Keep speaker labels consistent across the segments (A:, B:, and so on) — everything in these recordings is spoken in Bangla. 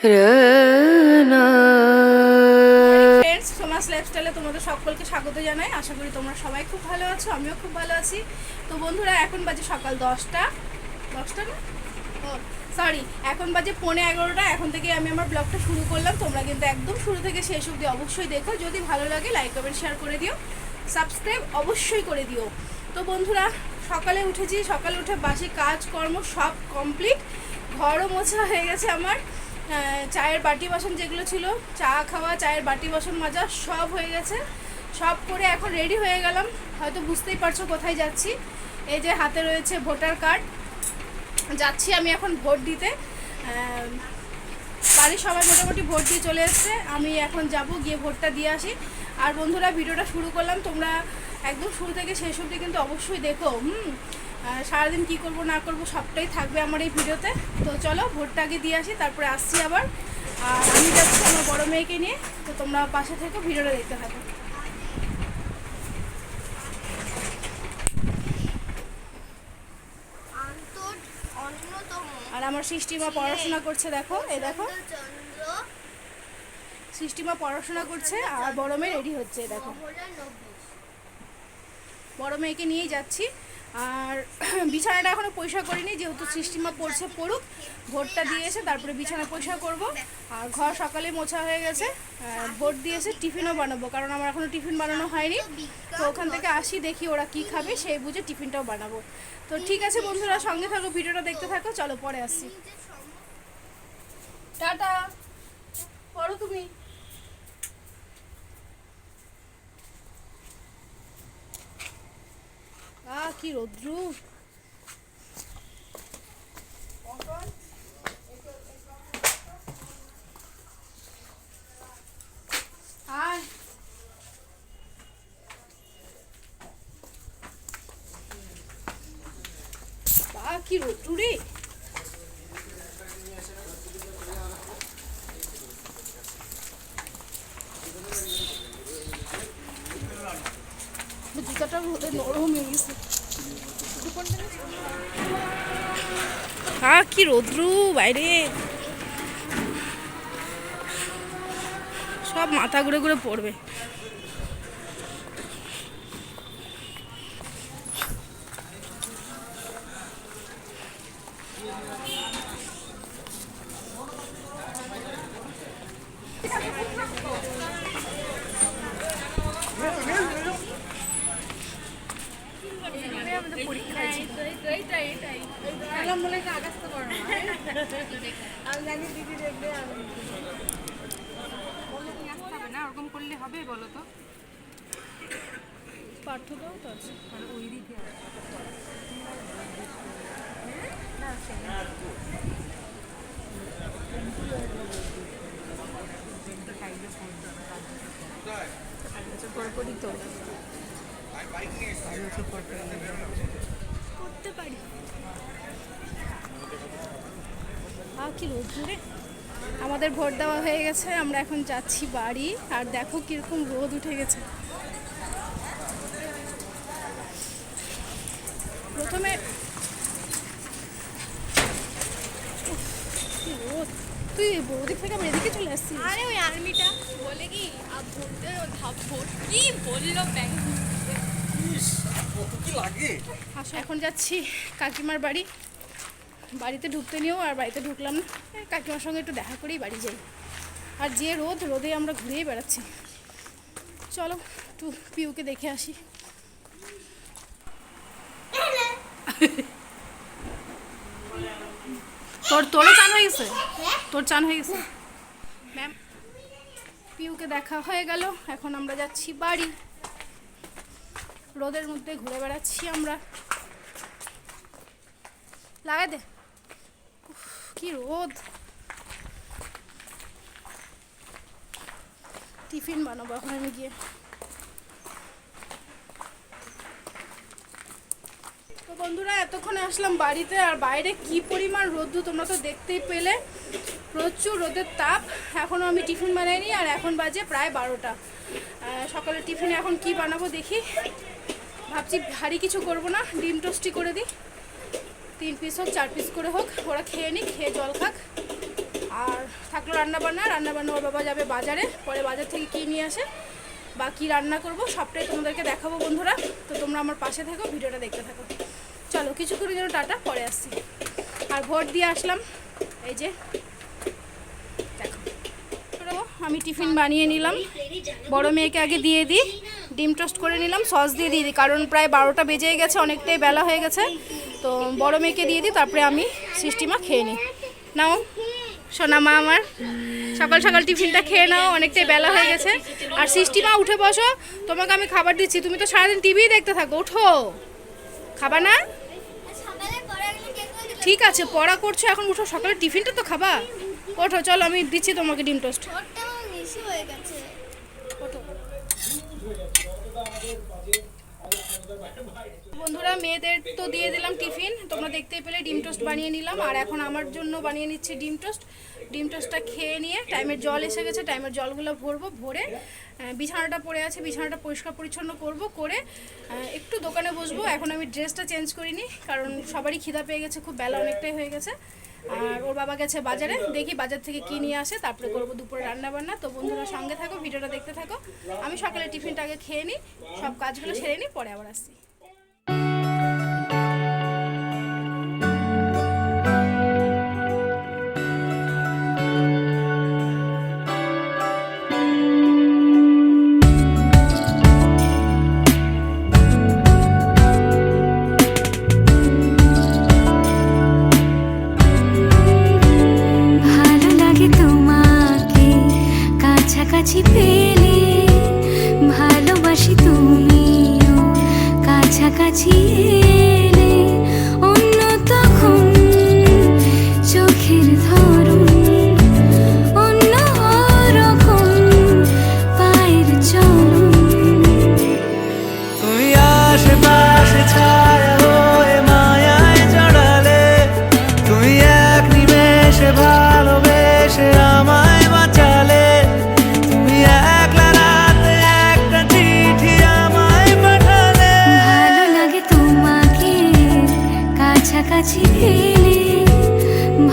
A: ফ্রেন্ডস, সোমাস লাইফস্টাইলে তোমাদের সকলকে স্বাগত জানাই। আশা করি তোমরা সবাই খুব ভালো আছো, আমিও খুব ভালো আছি। তো বন্ধুরা, এখন বাজে সকাল 10টা না, ও সরি, এখন বাজে 11:15। এখন থেকে আমি আমার ব্লগটা শুরু করলাম। তোমরা কিন্তু একদম শুরু থেকে শেষ অবধি অবশ্যই দেখো। যদি ভালো লাগে লাইক কমেন্ট শেয়ার করে দিও, সাবস্ক্রাইব অবশ্যই করে দিও। তো বন্ধুরা, সকালে উঠেছি, সকালে উঠে বাসি কাজকর্ম সব কমপ্লিট, ঘরও মোছা হয়ে গেছে আমার। চায়ের বাটি বাসন যেগুলো ছিল, চা খাওয়া, চায়ের বাটি বাসন মাজা সব হয়ে গেছে। সব করে এখন রেডি হয়ে গেলাম। হয়তো বুঝতেই পারছো কোথায় যাচ্ছি। এই যে হাতে রয়েছে ভোটার কার্ড, যাচ্ছি আমি এখন ভোট দিতে। বাড়ির সবাই মোটামুটি ভোট দিয়ে চলে এসছে, আমি এখন যাব, গিয়ে ভোটটা দিয়ে আসি। আর বন্ধুরা, ভিডিওটা শুরু করলাম, তোমরা একদম শুরু থেকে শেষ অবধি কিন্তু অবশ্যই দেখো। সারাদিন কি করব না করব সবটাই থাকবে আমার এই ভিডিওতে। তো চলো ভোটটা আগে দিয়ে আসি, তারপরে আসছি আবার। আর আমি যাচ্ছি আমার বড় মেয়েকে নিয়ে। তো তোমরা পাশে থেকে ভিডিওটা দেখতে থাকো। আর আমার সৃষ্টিমা পড়াশোনা করছে, দেখো এই দেখো, সৃষ্টিমা পড়াশোনা করছে আর বড় মেয়ে রেডি হচ্ছে। দেখো, বড় মেয়েকে নিয়েই যাচ্ছি। আর বিছানাটা এখনও পরিষ্কার করিনি, যেহেতু সৃষ্টিমা পড়ছে, পড়ুক, ভোটটা দিয়ে এসে তারপরে বিছানা পরিষ্কার করব। আর ঘর সকালে মোছা হয়ে গেছে, ভোট দিয়ে এসে টিফিনও বানাবো, কারণ আমার এখনও টিফিন বানানো হয়নি। তো ওখান থেকে আসি, দেখি ওরা কি খাবে, সেই বুঝে টিফিনটাও বানাবো। তো ঠিক আছে বন্ধুরা, সঙ্গে থাকো, ভিডিওটা দেখতে থাকো। চলো পরে আসছি। টাটা, পড়ো তুমি। কি রৌদ্রু! আয়, কি রৌদ্রু রে! জুতাটা নরম হয়ে গেছে। কি রৌদ্রু বাইরে, সব মাথা ঘুরে ঘুরে পড়বে।
B: ওরকম করলে হবে বলো তো?
A: পার্থক্যও তো আছে।
B: ওই দিকে
A: করতে পারি। কি রোদ্দুরে! আমাদের ভোট দেওয়া হয়ে গেছে, আমরা এখন যাচ্ছি বাড়ি। আর দেখো কিরকম রোদ উঠে গেছে। প্রথমে রোদ, তুই ওদিক থেকে আমি এদিকে চলে আসছি।
C: আরে ওই আর্মিটা বলে কি ভোট কি বললো ব্যাংক
A: এখন যাচ্ছি কাকিমার বাড়ি। বাড়িতে ঢুকতে নিয়েও আর বাড়িতে ঢুকলাম না, কাকিমার সঙ্গে একটু দেখা করেই বাড়ি যাই। আর যে রোদ, রোদে আমরা ঘুরেই বেড়াচ্ছি। চলো একটু পিউকে দেখে আসি। তোরও চান হয়ে গেছে? তোর চান হয়ে গেছে? ম্যাম, পিউকে দেখা হয়ে গেল, এখন আমরা যাচ্ছি বাড়ি। রোদের মধ্যে ঘুরে বেড়াচ্ছি আমরা। লাগা দে, কি রোদ! টিফিন বানাবো এখন আমি গিয়ে। তো বন্ধুরা, এতক্ষণে আসলাম বাড়িতে, আর বাইরে কি পরিমাণ রোদ্দুর তোমরা তো দেখতেই পেলে। প্রচুর রোদের তাপ। এখনও আমি টিফিন বানাইনি, আর এখন বাজে প্রায় 12টা। সকালে টিফিনে এখন কি বানাবো দেখি। ভাবছি ভারী কিছু করব না, ডিম টোস্টি করে দিই। 3 পিস হোক 4 পিস করে হোক, ওরা খেয়ে নিক, খেয়ে জল খাক। আর থাকলো রান্নাবান্না ওর বাবা যাবে বাজারে, পরে বাজার থেকে কী নিয়ে আসে বা কী রান্না করব সবটাই তোমাদেরকে দেখাবো বন্ধুরা। তো তোমরা আমার পাশে থাকো, ভিডিওটা দেখতে থাকো। চলো কিছুক্ষণের জন্য টাটা, পরে আসছি। আর ভোট দিয়ে আসলাম, এই যে দেখো। আমি টিফিন বানিয়ে নিলাম, বড় মেয়েকে আগে দিয়ে দিই, ডিম টোস্ট করে নিলাম, সস দিয়ে দিয়ে দিই, কারণ প্রায় 12টা বেজে গেছে, অনেকটাই বেলা হয়ে গেছে। তো বড় মেয়েকে দিয়ে দিই, তারপরে আমি সৃষ্টিমা খেয়ে নিই। নাও সোনা মা আমার, সকাল সকাল টিফিনটা খেয়ে নাও, অনেকটাই বেলা হয়ে গেছে। আর সৃষ্টিমা উঠে বসো, তোমাকে আমি খাবার দিচ্ছি, তুমি তো সারাদিন টিভি দেখতে থাকো, ওঠো। খাবা না? ঠিক আছে, পড়া করছো এখন, উঠো, সকালে টিফিনটা তো খাবা, ওঠো। চলো আমি দিচ্ছি তোমাকে ডিম টোস্ট। বন্ধুরা মেয়েদের তো দিয়ে দিলাম টিফিন, তোমরা দেখতেই পেলে ডিম টোস্ট বানিয়ে নিলাম। আর এখন আমার জন্য বানিয়ে নিচ্ছি ডিম টোস্ট। ডিম টোস্টটা খেয়ে নিয়ে টাইমের জল এসে গেছে, টাইমের জলগুলো ভরবো, ভরে বিছানাটা পড়ে আছে, বিছানাটা পরিষ্কার পরিচ্ছন্ন করব, করে একটু দোকানে বসবো। এখন আমি ড্রেসটা চেঞ্জ করিনি, কারণ সবারই খিদা পেয়ে গেছে, খুব বেলা অনেকটাই হয়ে গেছে। আর ওর বাবা গেছে বাজারে, দেখি বাজার থেকে কী নিয়ে আসে, তারপরে করবো দুপুরে রান্নাবান্না। তো বন্ধুরা সঙ্গে থাকো, ভিডিওটা দেখতে থাকো। আমি সকালে টিফিনটা আগে খেয়ে নিই, সব কাজগুলো সেরে নিই, পরে আবার আসছি।
D: কাছাকাছি পেলে ভালোবাসি, তুমিও কাছাকাছি এলে অন্য তখন চোখের ধরন অন্য রকম, পায়ের চরণ।
E: তুমি আশেপাশে ছায়া হয়ে মায়ায় জড়ালে, তুমি এক নিমেষে ভালোবেসে আমায় বাঁচালে, তুমি একলা রাতে একটা চিঠি আমায় পাঠালে।
D: ভালো লাগে তোমাকে কাছাকাছি পেলে,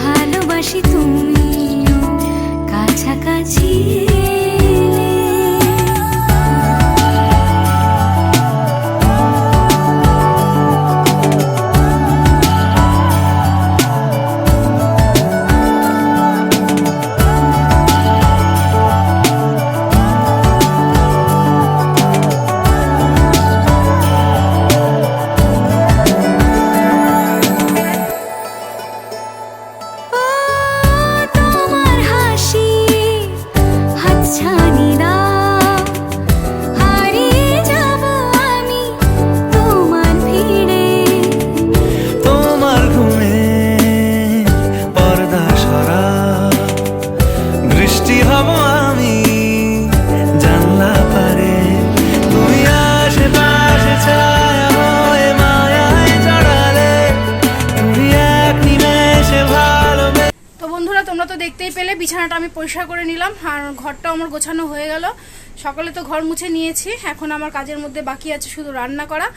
D: ভালোবাসি তুমিও কাছাকাছি এলে। তোমার হাসি হাতছানি দাও, হারিয়ে যাব আমি তোমার ভিড়ে।
E: তোমার ঘুমে পর্দা সরাও, বৃষ্টি হব আমি জানলা পারে, তুমি আশেপাশে ছায়া হয়ে মায়ায় জড়ালে, তুমি এক নিমেষে ভালোবেসে।
A: তো বন্ধুরা তোমরা তো দেখতেই পেলে, বিছানাটা আমি পরিষ্কার করে নিলাম, আর ঘরটাও আমার গোছানো হয়ে গেল। সকালে তো ঘর মুছে নিয়েছি, এখন আমার কাজের মধ্যে বাকি আছে শুধু রান্না করা।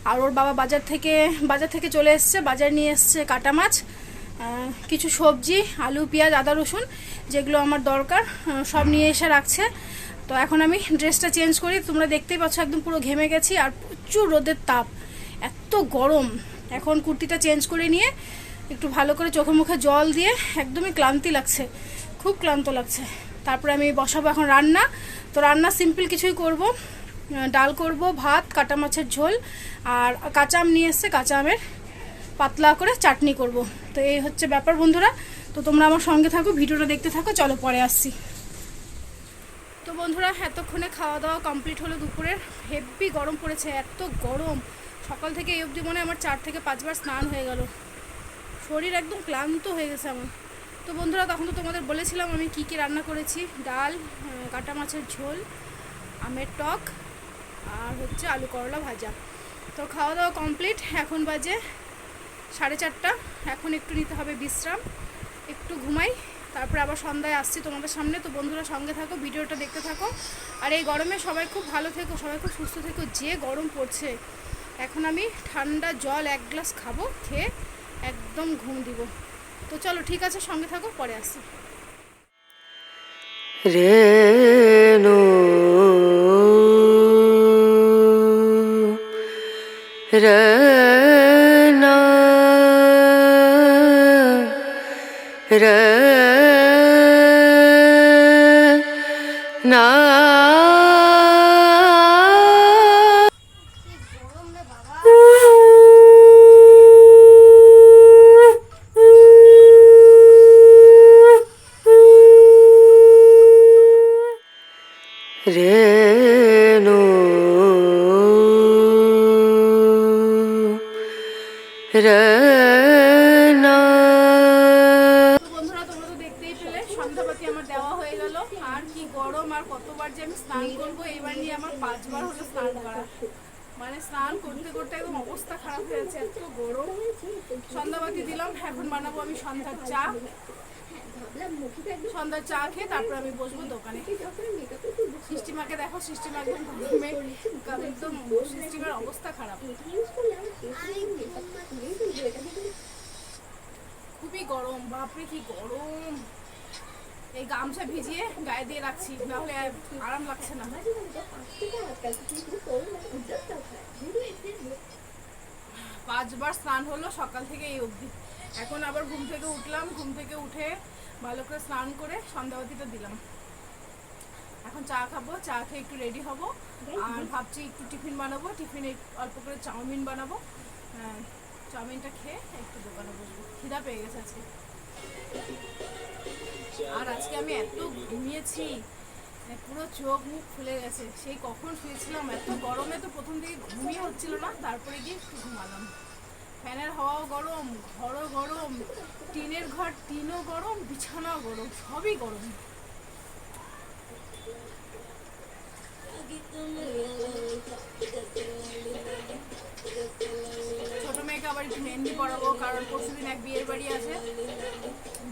A: আর ওর বাবা বাজার থেকে চলে এসছে, বাজার নিয়ে এসছে কাটা মাছ, কিছু সবজি, আলু পেঁয়াজ আদা রসুন যেগুলো আমার দরকার, সব নিয়ে এসে রাখছে। তো এখন আমি ড্রেসটা চেঞ্জ করি, তোমরা দেখতেই পাচ্ছ একদম পুরো ঘেমে গেছি, আর প্রচুর রোদের তাপ, এত গরম। এখন কুর্তিটা চেঞ্জ করে নিয়ে একটু ভালো করে চোখে মুখে জল দিয়ে, একদমই ক্লান্তি লাগছে, খুব ক্লান্ত লাগছে। তারপরে আমি বসাবো এখন রান্না। তো রান্না সিম্পল কিছুই করব, ডাল করব, ভাত, কাটা মাছের ঝোল, আর কাঁচা আম নিয়ে এসছে, কাঁচা আমের পাতলা করে চাটনি করব। তো এই হচ্ছে ব্যাপার বন্ধুরা। তো তোমরা আমার সঙ্গে থাকো, ভিডিওটা দেখতে থাকো, চলো পরে আসছি। তো বন্ধুরা এতক্ষণে খাওয়া দাওয়া কমপ্লিট হলো দুপুরের, হেভি গরম পড়েছে, এত গরম, সকাল থেকে এই অবধি মনে হয় আমার 4 থেকে 5 বার স্নান হয়ে গেল, শরীর একদম ক্লান্ত হয়ে গেছে আমার। তো বন্ধুরা তখন তো তোমাদের বলেছিলাম আমি কি কি রান্না করেছি, ডাল, কাটা মাছের ঝোল, আমের টক, আর হচ্ছে আলু করলা ভাজা। তো খাওয়া দাওয়া কমপ্লিট, এখন বাজে 4:30। এখন একটু নিতে হবে বিশ্রাম, একটু ঘুমাই, তারপরে আবার সন্ধ্যায় আসছি তোমাদের সামনে। তো বন্ধুরা সঙ্গে থাকো, ভিডিওটা দেখতে থাকো। আর এই গরমে সবাই খুব ভালো থেকো, সবাই খুব সুস্থ থেকো, যে গরম পড়ছে। এখন আমি ঠান্ডা জল 1 গ্লাস খাবো, খেয়ে একদম ঘুম দিব। তো চলো ঠিক আছে, সঙ্গে থাকো, পরে আসছি।
F: রেণু রনা রনা রেণু রনা।
A: তো বন্ধুরা তোমরা তো দেখতেই পেলে সন্ধ্যাবাতি আমার দেওয়া হয়ে গেল। আর কি গরম, আর কতবার যে আমি স্নান করবো, এইবার নিয়ে আমার 5 বার হলো স্নান করা। মানে স্নান করতে করতে একদম অবস্থা খারাপ হয়েছে, এত গরম। সন্ধ্যাবাতি দিলাম, এখন বানাবো আমি সন্ধ্যার চা। সন্ধ্যার চা খেয়ে তারপর আমি বসবো দোকানে। সৃষ্টিমাকে দেখো, সৃষ্টিমা একদম গরমে একদম, সৃষ্টিমার অবস্থা খারাপ, খুবই গরম। বাপরে কি গরম, এই গামছা ভিজিয়ে গায়ে দিয়ে রাখছি, নাহলে আরাম লাগছে না। 5 বার স্নান হলো সকাল থেকে এই অবধি। এখন আবার ঘুম থেকে উঠলাম, ঘুম থেকে উঠে ভালো করে স্নান করে সন্ধ্যাবাতিটা দিলাম। এখন চা খাবো, চা খেয়ে একটু রেডি হব। আর ভাবছি একটু টিফিন বানাবো, টিফিনে অল্প করে চাউমিন বানাবো। চাউমিনটা খেয়ে একটু দোকানে বসবো, খিদা পেয়ে গেছে আজকে। আর আজকে আমি এত ঘুমিয়েছি, পুরো চোখ মুখ ফুলে গেছে। সেই কখন শুয়েছিলাম, এত গরমে তো প্রথম দিকে ঘুমিয়ে হচ্ছিল না, তারপরে গিয়ে একটু ঘুমালাম। ফ্যানের হাওয়াও গরম, ঘরও গরম, টিনের ঘর, টিনও গরম, বিছানাও গরম, সবই গরম। ছোট মেয়েকে আবার একটু মেহেন্দি পরাবো, কারণ পরশুদিন এক বিয়ের বাড়ি আছে।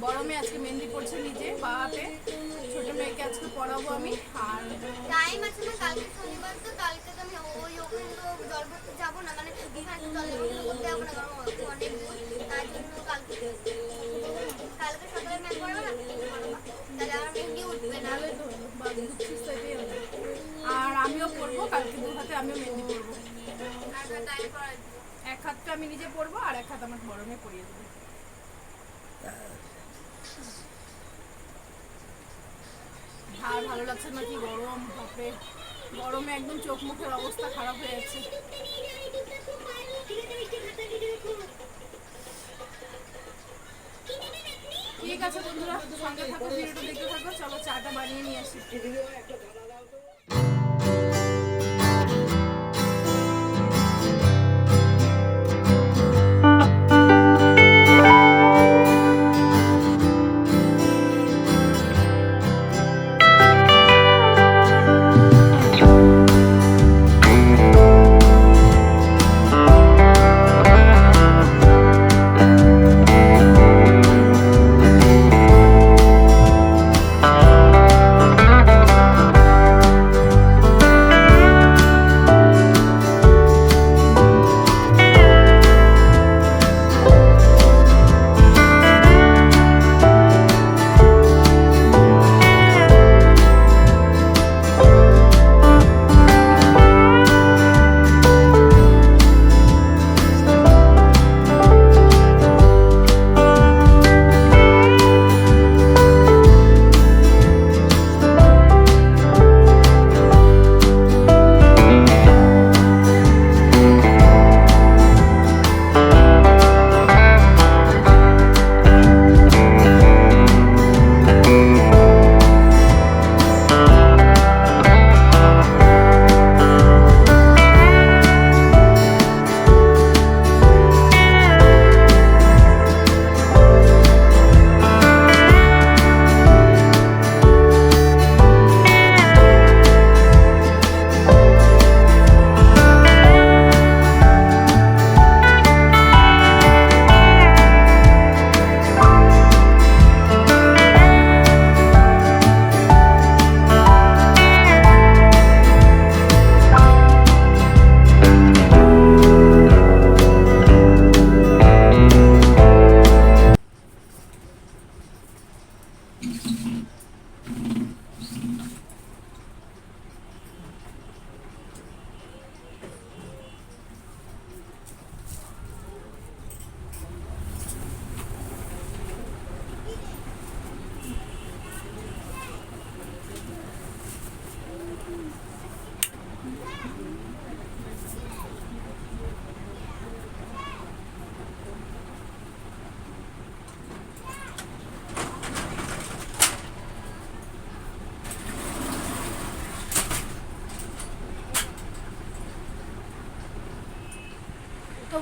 A: বড় মেয়ে আজকে মেহেন্দি পড়ছে নিজে বা হাতে, ছোট মেয়েকে আজকে পরাবো আমি। আর
G: টাইম আছে না, কালকে শনিবার, তো কালকে তো আমি ওই ওখানে তো জল ভরতে যাবো না, মানে ওখানে তো জল ভরতে যাবো না, কারণ অনেক দূর, তার জন্য কালকে সকালে ম্যাচ করবো না, তাহলে আমার মেহেন্দি উঠবে না।
A: নাহলে তো হলো, বা বুঝছিস তো, এটাই হলো। আর আমিও পরবো কালকে, 2 হাতে আমিও মেহেন্দি পরবো।
G: আর টাইম করা
A: এক হাতটা আমি নিজে পরবো, আর এক হাত আমার বড় মেয়ে পরিয়ে দেবো। আর ভালো লাগছে না, কি গরম, বাপরে গরমে একদম চোখ মুখের অবস্থা খারাপ হয়ে যাচ্ছে। ঠিক আছে বন্ধুরা, সঙ্গে থাকো, ভিডিওটা দেখতে থাকো। চলো চাটা বানিয়ে নিয়ে আসি।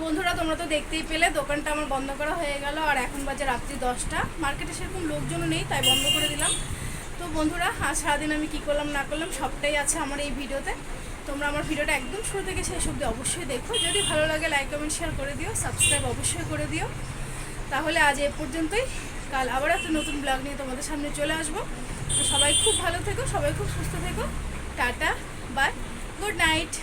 A: বন্ধুরা তোমরা তো দেখতেই পেলে দোকানটা আমার বন্ধ করা হয়ে গেল, আর এখন বাজে রাত্রি 10টা। মার্কেটে সেরকম লোকজনও নেই, তাই বন্ধ করে দিলাম। তো বন্ধুরা আজ সারাদিন আমি কী করলাম না করলাম সবটাই আছে আমার এই ভিডিওতে। তোমরা আমার ভিডিওটা একদম শুরু থেকে শেষ অবধি অবশ্যই দেখো। যদি ভালো লাগে লাইক কমেন্ট শেয়ার করে দিও, সাবস্ক্রাইব অবশ্যই করে দিও। তাহলে আজ এ পর্যন্তই, কাল আবার একটা নতুন ব্লগ নিয়ে তোমাদের সামনে চলে আসবো। তো সবাই খুব ভালো থেকো, সবাই খুব সুস্থ থেকো। Tata, bye, good night.